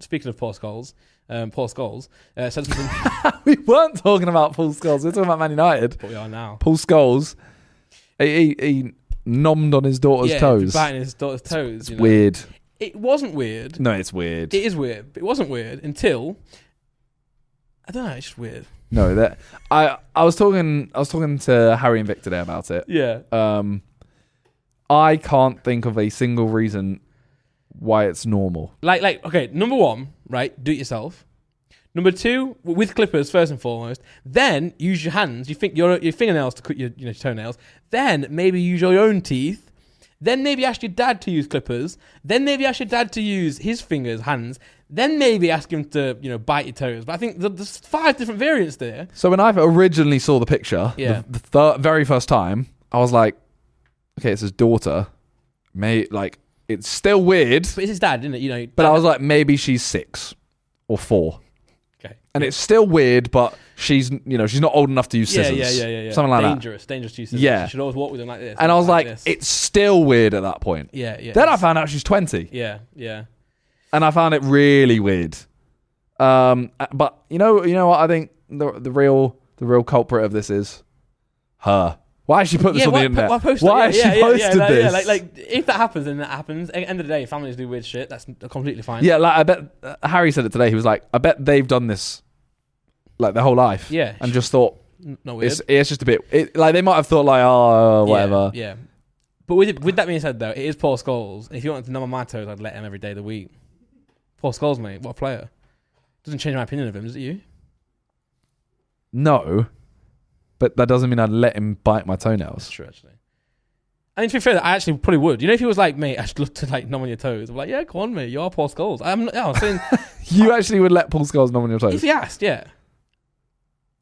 speaking of Paul Scholes, said something. We weren't talking about Paul Scholes. We're talking about Man United. But we are now. Paul Scholes, he nommed on his daughter's toes. Biting his daughter's toes. It's weird. It wasn't weird. No, it's weird. It is weird. But it wasn't weird until I don't know. It's just weird. No, that I was talking to Harry and Vic today about it. Yeah. I can't think of a single reason why it's normal. Like okay, number one, right? Do it yourself. Number two, with clippers first and foremost. Then use your hands. You think your fingernails to cut your toenails. Then maybe use your own teeth. Then maybe ask your dad to use clippers. Then maybe ask your dad to use his hands. Then maybe ask him to bite your toes. But I think there's 5 different variants there. So when I originally saw the picture, the very first time, I was like, okay, it's his daughter. It's still weird. But it's his dad, isn't it? But I was like, maybe she's 6 or 4. Okay. And it's still weird, but she's not old enough to use scissors. Yeah. Something like dangerous to use scissors. Yeah. You should always walk with them like this. And I was like this. it's still weird at that point. Yeah. Then I found out she's 20. Yeah. And I found it really weird. But you know what I think the real culprit of this is? Her. Why has she put this on the internet? Why has she posted this? Yeah, like if that happens, then that happens. At the end of the day, families do weird shit. That's completely fine. Yeah, like I bet Harry said it today. He was like, I bet they've done this like their whole life. Yeah. And just thought, not weird. It's just a bit, like they might have thought like, oh, whatever. Yeah. But with that being said, though, it is Paul Scholes. If you wanted to numb my toes, I'd let him every day of the week. Paul Scholes, mate, what a player. Doesn't change my opinion of him, does it you? No. But that doesn't mean I'd let him bite my toenails. That's true, actually. I mean, to be fair, I actually probably would. If he was like, mate, I should love to like numb on your toes. I'm like, yeah, come on, mate. You are Paul Scholes. I'm saying... You actually would let Paul Scholes numb on your toes? If he asked, yeah.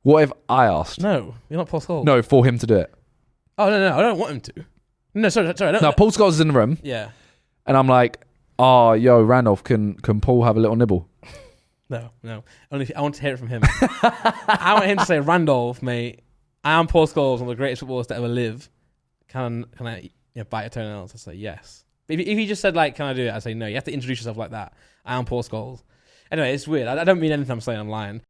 What if I asked? No, you're not Paul Scholes. No, for him to do it. Oh, no, I don't want him to. No, sorry. No, Paul Scholes is in the room. Yeah. And I'm like, oh, yo, Randolph, can Paul have a little nibble? No. Only I want to hear it from him. I want him to say, Randolph, mate, I am Paul Scholes, one of the greatest footballers to ever live. Can I bite your toenails? I say yes. If he just said like, can I do it? I say no. You have to introduce yourself like that. I am Paul Scholes. Anyway, it's weird. I don't mean anything I'm saying. I'm lying.